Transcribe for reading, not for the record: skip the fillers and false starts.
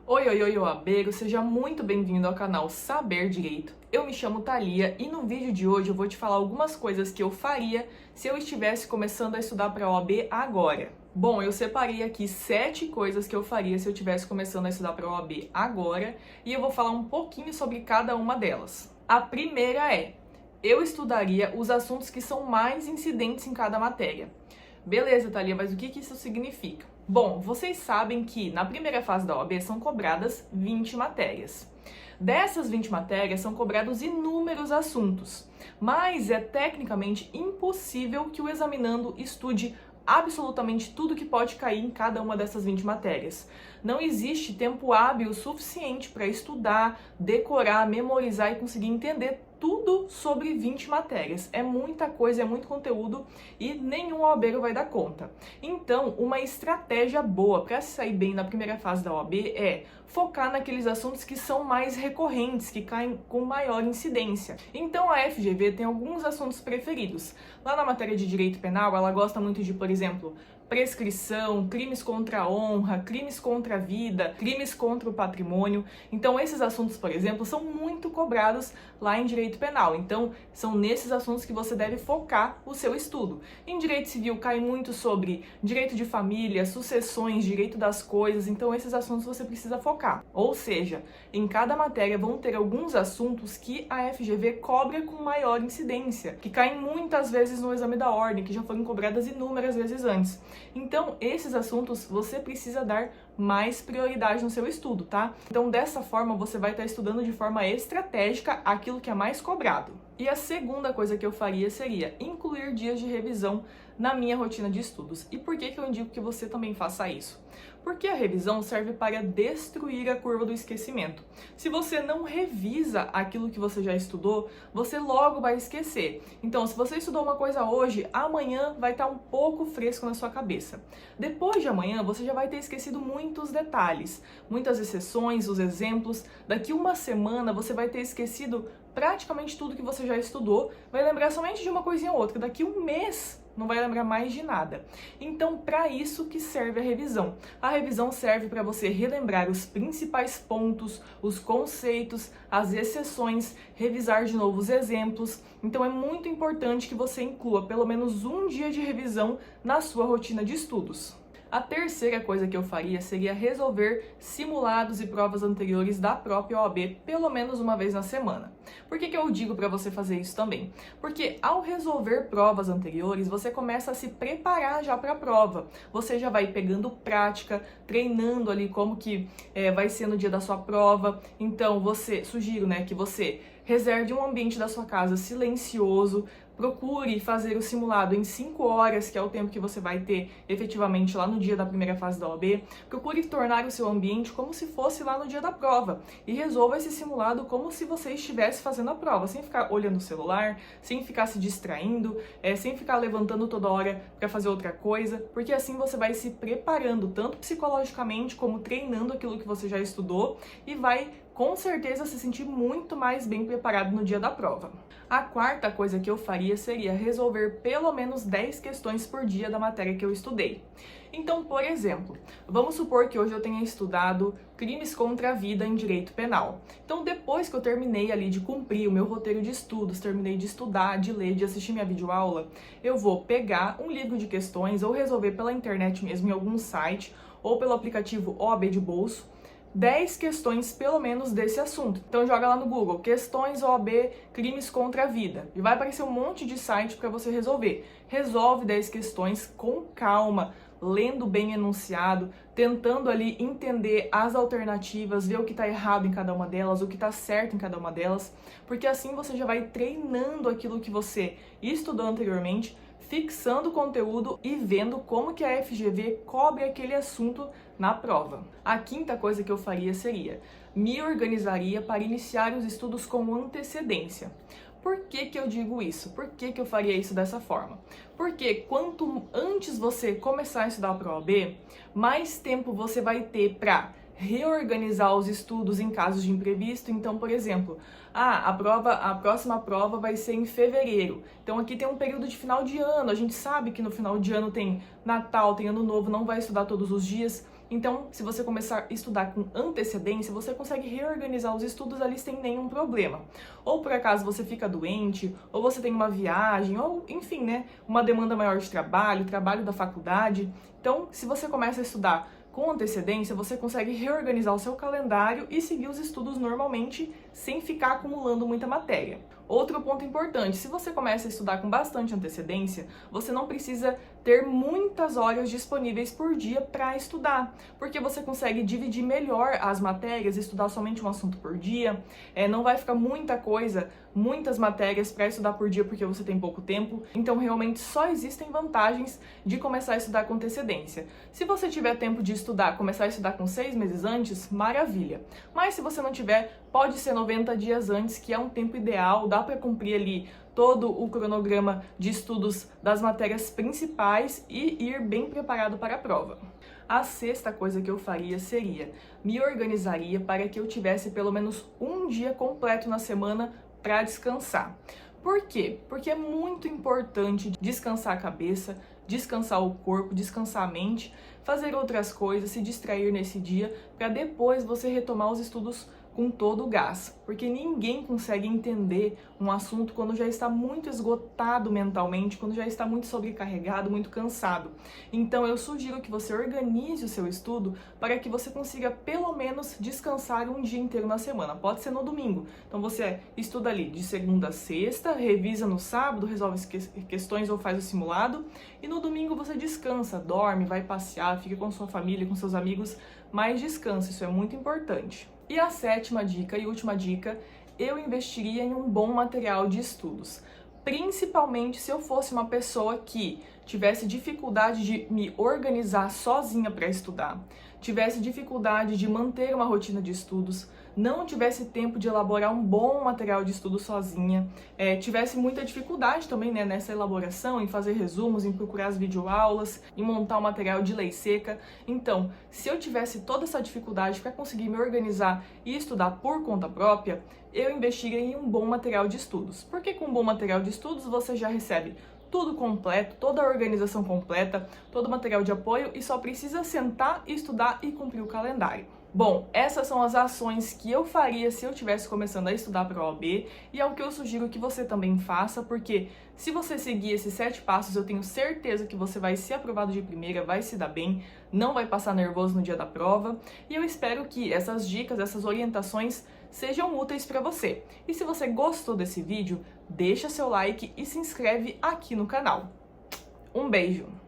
Oi, oi, oi, OABero, seja muito bem-vindo ao canal Saber Direito. Eu me chamo Thalia e no vídeo de hoje eu vou te falar algumas coisas que eu faria se eu estivesse começando a estudar para a OAB agora. Bom, eu separei aqui 7 coisas que eu faria se eu estivesse começando a estudar para a OAB agora e eu vou falar um pouquinho sobre cada uma delas. A primeira é: eu estudaria os assuntos que são mais incidentes em cada matéria. Beleza, Thalia, mas o que isso significa? Bom, vocês sabem que na primeira fase da OAB são cobradas 20 matérias. Dessas 20 matérias são cobrados inúmeros assuntos, mas é tecnicamente impossível que o examinando estude absolutamente tudo que pode cair em cada uma dessas 20 matérias. Não existe tempo hábil suficiente para estudar, decorar, memorizar e conseguir entender tudo sobre 20 matérias. É muita coisa, é muito conteúdo e nenhum OABero vai dar conta. Então, uma estratégia boa para se sair bem na primeira fase da OAB é focar naqueles assuntos que são mais recorrentes, que caem com maior incidência. Então, a FGV tem alguns assuntos preferidos. Lá na matéria de Direito Penal, ela gosta muito de, por exemplo, prescrição, crimes contra a honra, crimes contra a vida, crimes contra o patrimônio. Então, esses assuntos, por exemplo, são muito cobrados lá em Direito Penal. Então, são nesses assuntos que você deve focar o seu estudo. Em Direito Civil, cai muito sobre direito de família, sucessões, direito das coisas. Então, esses assuntos você precisa focar. Ou seja, em cada matéria vão ter alguns assuntos que a FGV cobra com maior incidência, que caem muitas vezes no exame da ordem, que já foram cobradas inúmeras vezes antes. Então, esses assuntos você precisa dar mais prioridade no seu estudo, tá? Então, dessa forma, você vai estar estudando de forma estratégica aquilo que é mais cobrado. E a segunda coisa que eu faria seria incluir dias de revisão na minha rotina de estudos. E por que eu indico que você também faça isso? Porque a revisão serve para destruir a curva do esquecimento. Se você não revisa aquilo que você já estudou, você logo vai esquecer. Então, se você estudou uma coisa hoje, amanhã vai estar um pouco fresco na sua cabeça. Depois de amanhã, você já vai ter esquecido muitos detalhes, muitas exceções, os exemplos. Daqui uma semana, você vai ter esquecido praticamente tudo que você já estudou, vai lembrar somente de uma coisinha ou outra. Daqui um mês, não vai lembrar mais de nada. Então, para isso que serve a revisão. A revisão serve para você relembrar os principais pontos, os conceitos, as exceções, revisar de novo os exemplos. Então, é muito importante que você inclua pelo menos um dia de revisão na sua rotina de estudos. A terceira coisa que eu faria seria resolver simulados e provas anteriores da própria OAB pelo menos uma vez na semana. Por que eu digo para você fazer isso também? Porque ao resolver provas anteriores, você começa a se preparar já para a prova. Você já vai pegando prática, treinando ali como que vai ser no dia da sua prova. Então, sugiro, que você reserve um ambiente da sua casa silencioso. Procure fazer o simulado em 5 horas, que é o tempo que você vai ter efetivamente lá no dia da primeira fase da OAB. Procure tornar o seu ambiente como se fosse lá no dia da prova e resolva esse simulado como se você estivesse fazendo a prova, sem ficar olhando o celular, sem ficar se distraindo, sem ficar levantando toda hora para fazer outra coisa, porque assim você vai se preparando tanto psicologicamente como treinando aquilo que você já estudou e vai com certeza se sentir muito mais bem preparado no dia da prova. A quarta coisa que eu faria seria resolver pelo menos 10 questões por dia da matéria que eu estudei. Então, por exemplo, vamos supor que hoje eu tenha estudado crimes contra a vida em direito penal. Então, depois que eu terminei ali de cumprir o meu roteiro de estudos, terminei de estudar, de ler, de assistir minha videoaula, eu vou pegar um livro de questões ou resolver pela internet mesmo em algum site ou pelo aplicativo OAB de bolso, 10 questões pelo menos desse assunto. Então joga lá no Google, questões OAB, crimes contra a vida. E vai aparecer um monte de site para você resolver. Resolve 10 questões com calma, lendo bem enunciado, tentando ali entender as alternativas, ver o que está errado em cada uma delas, o que está certo em cada uma delas, porque assim você já vai treinando aquilo que você estudou anteriormente, fixando o conteúdo e vendo como que a FGV cobre aquele assunto na prova. A quinta coisa que eu faria seria me organizaria para iniciar os estudos com antecedência. Por que eu digo isso? Por que eu faria isso dessa forma? Porque quanto antes você começar a estudar para a OAB, mais tempo você vai ter para reorganizar os estudos em casos de imprevisto. Então, por exemplo, a próxima prova vai ser em fevereiro. Então aqui tem um período de final de ano. A gente sabe que no final de ano tem Natal, tem Ano Novo, não vai estudar todos os dias. Então, se você começar a estudar com antecedência, você consegue reorganizar os estudos ali sem nenhum problema. Ou por acaso você fica doente, ou você tem uma viagem, ou enfim, né, uma demanda maior de trabalho, trabalho da faculdade. Então, se você começa a estudar com antecedência, você consegue reorganizar o seu calendário e seguir os estudos normalmente, sem ficar acumulando muita matéria. Outro ponto importante, se você começa a estudar com bastante antecedência, você não precisa ter muitas horas disponíveis por dia para estudar, porque você consegue dividir melhor as matérias, estudar somente um assunto por dia, não vai ficar muita coisa, muitas matérias para estudar por dia porque você tem pouco tempo, então realmente só existem vantagens de começar a estudar com antecedência. Se você tiver tempo de estudar, começar a estudar com 6 meses antes, maravilha. Mas se você não tiver, pode ser 90 dias antes, que é um tempo ideal, dá para cumprir ali todo o cronograma de estudos das matérias principais e ir bem preparado para a prova. A sexta coisa que eu faria seria, me organizaria para que eu tivesse pelo menos um dia completo na semana para descansar. Por quê? Porque é muito importante descansar a cabeça, descansar o corpo, descansar a mente, fazer outras coisas, se distrair nesse dia, para depois você retomar os estudos com todo o gás, porque ninguém consegue entender um assunto quando já está muito esgotado mentalmente, quando já está muito sobrecarregado, muito cansado. Então eu sugiro que você organize o seu estudo para que você consiga pelo menos descansar um dia inteiro na semana, pode ser no domingo. Então você estuda ali de segunda a sexta, revisa no sábado, resolve questões ou faz o simulado, e no domingo você descansa, dorme, vai passear, fica com sua família, com seus amigos, mas descansa, isso é muito importante. E a sétima dica e última dica, eu investiria em um bom material de estudos. Principalmente se eu fosse uma pessoa que tivesse dificuldade de me organizar sozinha para estudar, tivesse dificuldade de manter uma rotina de estudos, não tivesse tempo de elaborar um bom material de estudo sozinha, tivesse muita dificuldade também, né, nessa elaboração, em fazer resumos, em procurar as videoaulas, em montar um material de lei seca. Então, se eu tivesse toda essa dificuldade para conseguir me organizar e estudar por conta própria, eu investiria em um bom material de estudos. Porque com um bom material de estudos você já recebe tudo completo, toda a organização completa, todo o material de apoio e só precisa sentar, estudar e cumprir o calendário. Bom, essas são as ações que eu faria se eu estivesse começando a estudar para a OAB e é o que eu sugiro que você também faça, porque se você seguir esses 7 passos, eu tenho certeza que você vai ser aprovado de primeira, vai se dar bem, não vai passar nervoso no dia da prova, e eu espero que essas dicas, essas orientações sejam úteis para você. E se você gostou desse vídeo, deixa seu like e se inscreve aqui no canal. Um beijo!